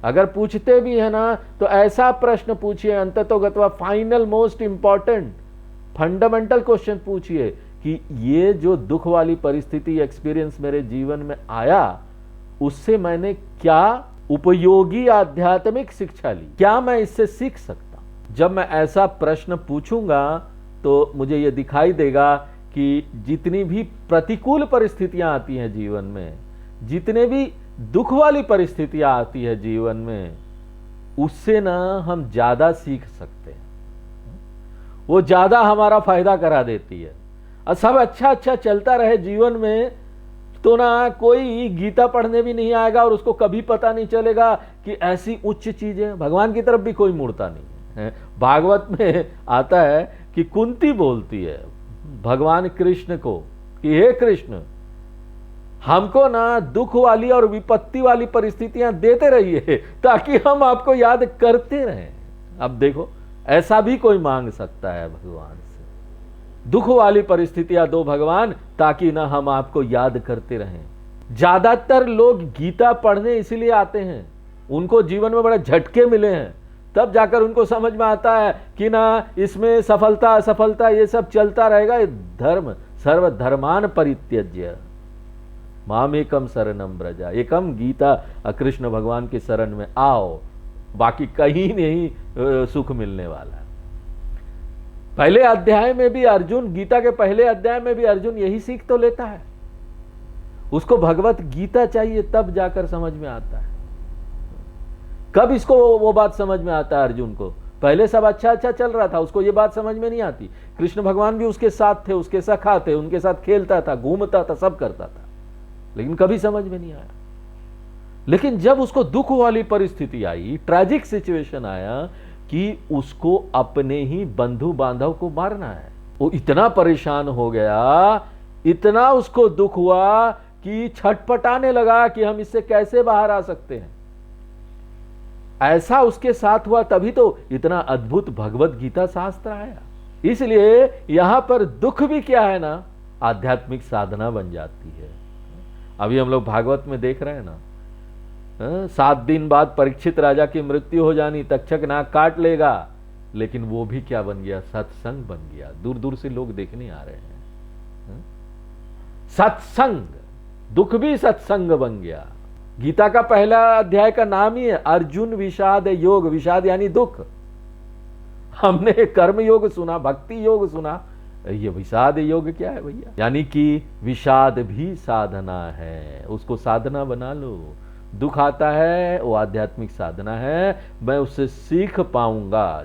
अगर पूछते भी है ना तो ऐसा प्रश्न पूछिए, अंततोगत्वा final most important fundamental question पूछिए कि ये जो दुख वाली परिस्थिति एक्सपीरियंस मेरे जीवन में आया, उससे मैंने क्या उपयोगी आध्यात्मिक शिक्षा ली, क्या मैं इससे सीख सकता हूं। जब मैं ऐसा प्रश्न पूछूंगा तो मुझे ये दिखाई देगा कि जितनी भी प्रतिकूल परिस्थितियां आती हैं जीवन में, जितने भी दुख वाली परिस्थितियां आती है जीवन में, उससे ना हम ज्यादा सीख सकते हैं, वो ज्यादा हमारा फायदा करा देती है। और सब अच्छा अच्छा चलता रहे जीवन में तो ना कोई गीता पढ़ने भी नहीं आएगा और उसको कभी पता नहीं चलेगा कि ऐसी उच्च चीजें, भगवान की तरफ भी कोई मुड़ता नहीं है। भागवत में आता है कि कुंती बोलती है भगवान कृष्ण को कि हे कृष्ण, हमको ना दुख वाली और विपत्ति वाली परिस्थितियां देते रहिए ताकि हम आपको याद करते रहें। अब देखो, ऐसा भी कोई मांग सकता है भगवान से, दुख वाली परिस्थितियां दो भगवान ताकि ना हम आपको याद करते रहें। ज्यादातर लोग गीता पढ़ने इसलिए आते हैं, उनको जीवन में बड़े झटके मिले हैं, तब जाकर उनको समझ में आता है कि ना इसमें सफलता असफलता ये सब चलता रहेगा। धर्म सर्वधर्मान परित्यज्य मामेकम शरणम व्रजा, एकम गीता कृष्ण भगवान की शरण में आओ, बाकी कहीं नहीं सुख मिलने वाला है। पहले अध्याय में भी अर्जुन, गीता के पहले अध्याय में भी अर्जुन यही सीख तो लेता है। उसको भगवत गीता चाहिए तब जाकर समझ में आता है। कब इसको वो बात समझ में आता है अर्जुन को? पहले सब अच्छा अच्छा चल रहा था, उसको ये बात समझ में नहीं आती। कृष्ण भगवान भी उसके साथ थे, उसके सखा थे, उनके साथ खेलता था, घूमता था, सब करता था, लेकिन कभी समझ में नहीं आया। लेकिन जब उसको दुख वाली परिस्थिति आई, ट्रैजिक सिचुएशन आया कि उसको अपने ही बंधु बांधव को मारना है, वो इतना परेशान हो गया, इतना उसको दुख हुआ कि छटपटाने लगा कि हम इससे कैसे बाहर आ सकते हैं। ऐसा उसके साथ हुआ, तभी तो इतना अद्भुत भगवत गीता शास्त्र आया। इसलिए यहां पर दुख भी क्या है ना, आध्यात्मिक साधना बन जाती है। अभी हम लोग भागवत में देख रहे हैं ना, 7 दिन बाद परीक्षित राजा की मृत्यु हो जानी, तक्षक नाक काट लेगा, लेकिन वो भी क्या बन गया? सत्संग बन गया। दूर दूर से लोग देखने आ रहे हैं। सत्संग, दुख भी सत्संग बन गया। गीता का पहला अध्याय का नाम ही है अर्जुन विषाद योग। विषाद यानी दुख। हमने कर्म योग सुना, भक्ति योग सुना, ये विषाद योग क्या है भैया? यानी कि विषाद भी साधना है, उसको साधना बना लो। दुख आता है वो आध्यात्मिक साधना है, मैं उससे सीख पाऊंगा।